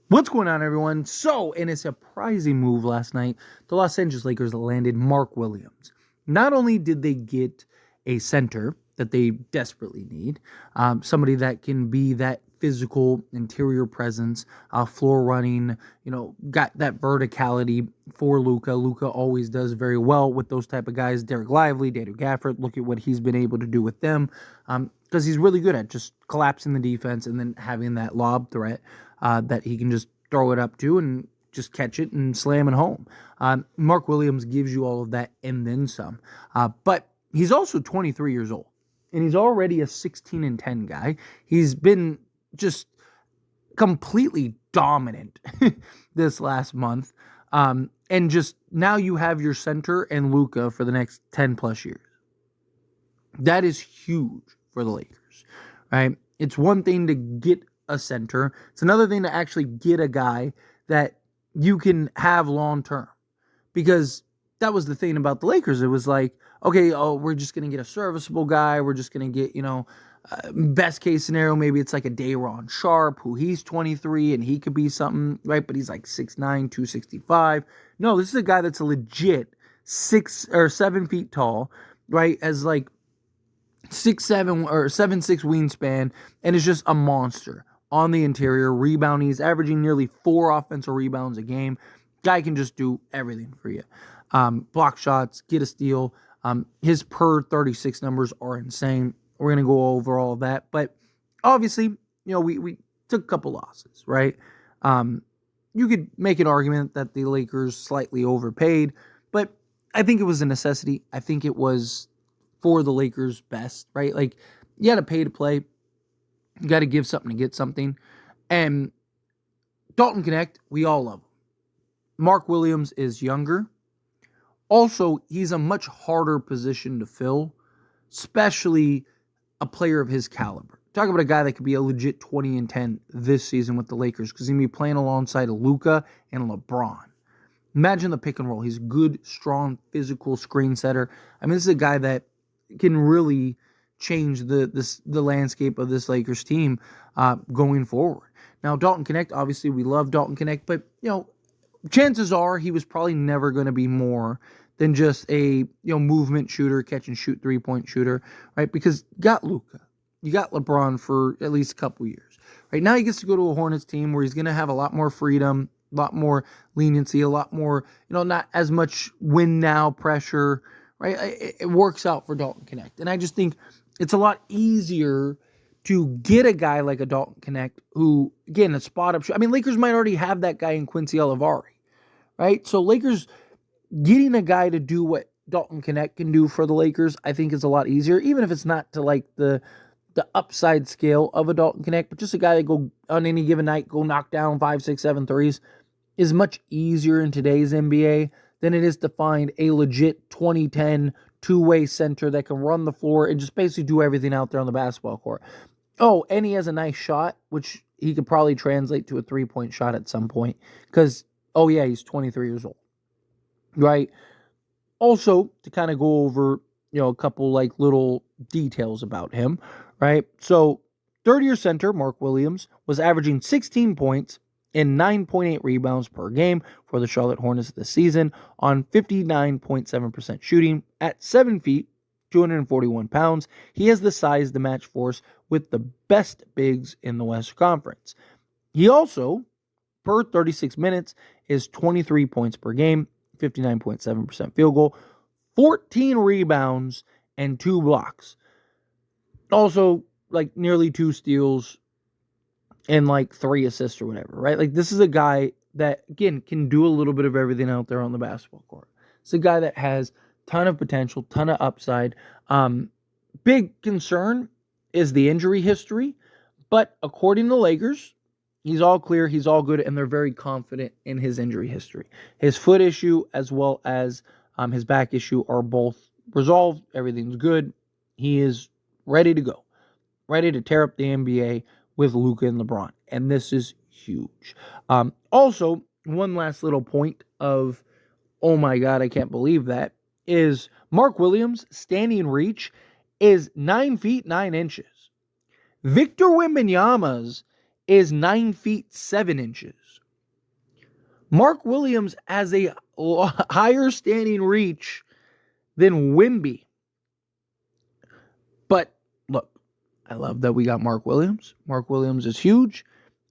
What's going on, everyone? So, in a surprising move last night, the Los Angeles Lakers landed Mark Williams. Not only did they get a center that they desperately need, somebody that can be that physical interior presence, floor running, got that verticality for Luka. Luka always does very well with those type of guys. Derek Lively, Daniel Gafford, look at what he's been able to do with them, because he's really good at just collapsing the defense and then having that lob threat that he can just throw it up to and just catch it and slam it home. Mark Williams gives you all of that and then some. But he's also 23 years old, and he's already a 16-10 guy. He's been just completely dominant this last month. And just now you have your center and Luka for the next 10 plus years. That is huge for the Lakers, right? It's one thing to get a center. It's another thing to actually get a guy that you can have long term. Because that was the thing about the Lakers. It was like, okay, we're just going to get a serviceable guy. We're just going to get, best case scenario, maybe it's like a Day'Ron Sharp, who he's 23 and he could be something, right? But he's like 6'9", 265. No, this is a guy that's a legit 6 or 7 feet tall, right? As like 6'7" or 7'6" wingspan, and is just a monster on the interior, rebounding. He's averaging nearly 4 offensive rebounds a game. Guy can just do everything for you. Block shots, get a steal. His per 36 numbers are insane. We're going to go over all of that. But obviously, we took a couple losses, right? You could make an argument that the Lakers slightly overpaid, but I think it was a necessity. I think it was for the Lakers' best, right? Like, you got to pay to play. You got to give something to get something. And Dalton Connect, we all love him. Mark Williams is younger. Also, he's a much harder position to fill, especially a player of his caliber. Talk about a guy that could be a legit 20-10 this season with the Lakers, because he's going to be playing alongside Luka and LeBron. Imagine the pick and roll. He's a good, strong, physical screen setter. I mean, this is a guy that can really change the landscape of this Lakers team going forward. Now, Dalton Connect, obviously we love Dalton Connect, but chances are he was probably never going to be more than just a movement shooter, catch and shoot 3-point shooter, right? Because you got Luka, you got LeBron for at least a couple years. Right now he gets to go to a Hornets team where he's going to have a lot more freedom, a lot more leniency, a lot more, not as much win now pressure, right? It works out for Dalton Connect. And I just think it's a lot easier to get a guy like a Dalton Connect who, again, a spot-up shooter. I mean, Lakers might already have that guy in Quincy Olivari, right? So Lakers getting a guy to do what Dalton Connect can do for the Lakers, I think is a lot easier, even if it's not to like the upside scale of a Dalton Connect, but just a guy that go on any given night, go knock down 5, 6, 7 threes is much easier in today's NBA than it is to find a legit 20-10 two-way center that can run the floor and just basically do everything out there on the basketball court. Oh, and he has a nice shot, which he could probably translate to a 3-point shot at some point because, oh yeah, he's 23 years old, right? Also, to kind of go over, a couple like little details about him, right? So, third-year center Mark Williams was averaging 16 points and 9.8 rebounds per game for the Charlotte Hornets this season on 59.7% shooting at 7 feet, 241 pounds. He has the size to match force with the best bigs in the Western Conference. He also, per 36 minutes, is 23 points per game, 59.7% field goal, 14 rebounds, and 2 blocks. Also, like nearly 2 steals and like 3 assists or whatever, right? Like, this is a guy that, again, can do a little bit of everything out there on the basketball court. It's a guy that has ton of potential, ton of upside. Big concern is the injury history, but according to the Lakers, he's all clear, he's all good, and they're very confident in his injury history. His foot issue as well as his back issue are both resolved. Everything's good. He is ready to go, ready to tear up the NBA with Luka and LeBron, and this is huge. Also, one last little point of, oh my God, I can't believe that, is Mark Williams' standing reach is 9 feet 9 inches. Victor Wembanyama's is 9 feet 7 inches. Mark Williams has a higher standing reach than Wemby. But look, I love that we got Mark Williams. Mark Williams is huge.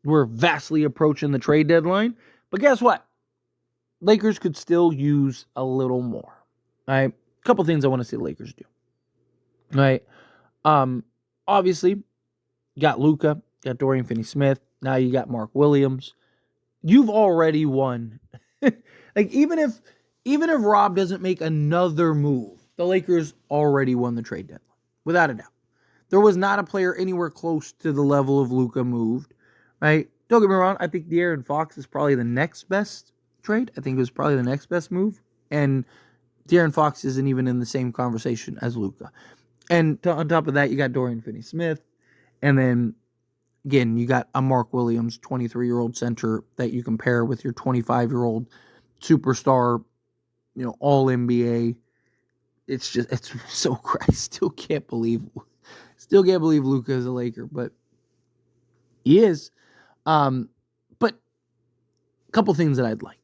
We're vastly approaching the trade deadline. But guess what? Lakers could still use a little more. All right. A couple things I want to see the Lakers do. All right. Obviously, you got Luka, you got Dorian Finney-Smith. Now you got Mark Williams. You've already won. Like even if Rob doesn't make another move, the Lakers already won the trade deadline. Without a doubt. There was not a player anywhere close to the level of Luka moved. Right? Don't get me wrong, I think De'Aaron Fox is probably the next best trade. I think it was probably the next best move. And De'Aaron Fox isn't even in the same conversation as Luka. And on top of that, you got Dorian Finney-Smith. And then, again, you got a Mark Williams, 23-year-old center that you compare with your 25-year-old superstar, all NBA. It's so crazy. Still can't believe Luka is a Laker, but he is. But a couple things that I'd like.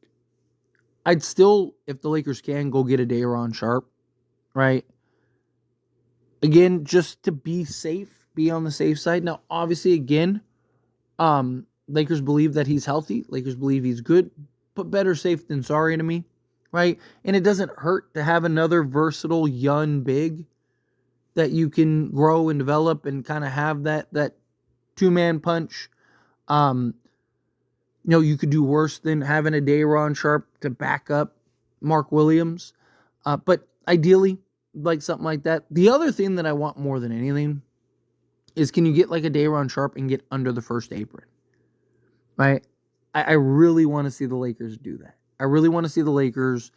I'd still, if the Lakers can, go get a Day'Ron Sharpe, right? Again, just to be safe, be on the safe side. Now, obviously, again, Lakers believe that he's healthy. Lakers believe he's good, but better safe than sorry to me, right? And it doesn't hurt to have another versatile young big that you can grow and develop and kind of have that two-man punch. You could do worse than having a Day'Ron Sharpe to back up Mark Williams. But ideally, like something like that. The other thing that I want more than anything is, can you get like a Day'Ron Sharpe and get under the first apron? Right? I really want to see the Lakers do that. I really want to see the Lakers.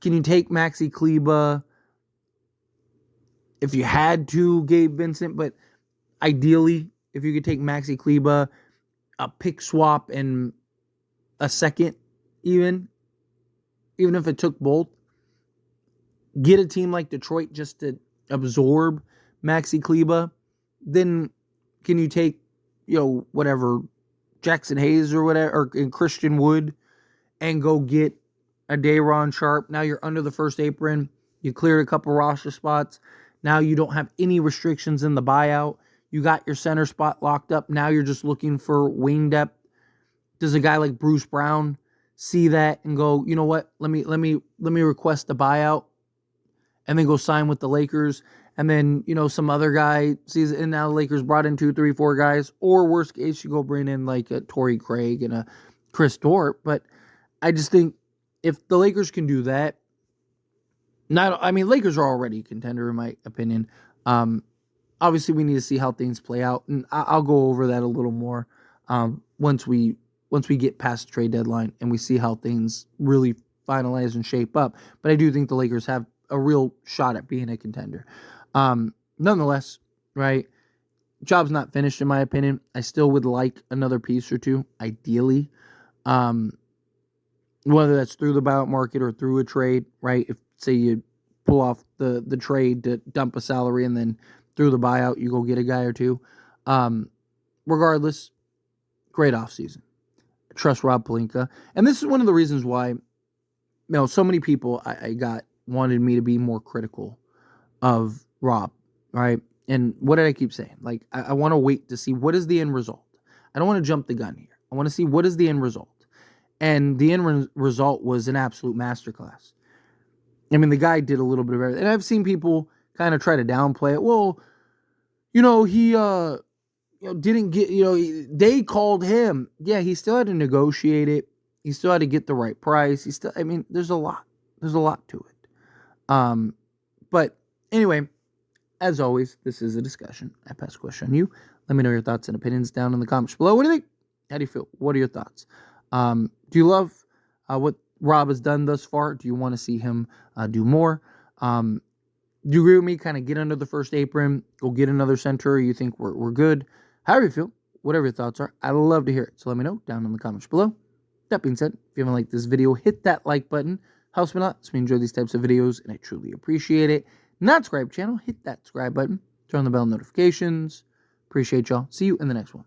Can you take Maxi Kleba? If you had to, Gabe Vincent, but ideally, if you could take Maxi Kleba, a pick swap, and a second, even if it took both, get a team like Detroit just to absorb Maxi Kleba, then can you take, whatever, Jackson Hayes or whatever, and Christian Wood, and go get a Day'Ron Sharpe? Now you're under the first apron. You cleared a couple roster spots. Now you don't have any restrictions in the buyout. You got your center spot locked up. Now you're just looking for wing depth. Does a guy like Bruce Brown see that and go, you know what? Let me request a buyout, and then go sign with the Lakers? And then, some other guy sees it, and now the Lakers brought in 2, 3, 4 guys. Or worst case, you go bring in like a Torrey Craig and a Chris Dort. But I just think if the Lakers can do that, Lakers are already a contender in my opinion. Obviously, we need to see how things play out, and I'll go over that a little more once we get past the trade deadline and we see how things really finalize and shape up. But I do think the Lakers have a real shot at being a contender. Nonetheless, right, job's not finished in my opinion. I still would like another piece or two, ideally. Whether that's through the buyout market or through a trade, right? If, say, you pull off the trade to dump a salary, and then through the buyout, you go get a guy or two. Regardless, great offseason. I trust Rob Pelinka. And this is one of the reasons why, so many people wanted me to be more critical of Rob, right? And what did I keep saying? Like, I want to wait to see what is the end result. I don't want to jump the gun here. I want to see what is the end result. And the end result was an absolute masterclass. The guy did a little bit of everything. And I've seen people kind of try to downplay it. Well, he didn't get, they called him. Yeah, he still had to negotiate it. He still had to get the right price. There's a lot to it. But anyway, as always, this is a discussion. I pass the question on you. Let me know your thoughts and opinions down in the comments below. What do you think? How do you feel? What are your thoughts? Do you love what Rob has done thus far? Do you want to see him do more? Do you agree with me? Kind of get under the first apron, go get another center. Or you think we're good? However you feel, whatever your thoughts are, I'd love to hear it. So let me know down in the comments below. That being said, if you haven't liked this video, hit that like button. Helps me a lot. So we enjoy these types of videos, and I truly appreciate it. Not subscribe channel, hit that subscribe button. Turn on the bell notifications. Appreciate y'all. See you in the next one.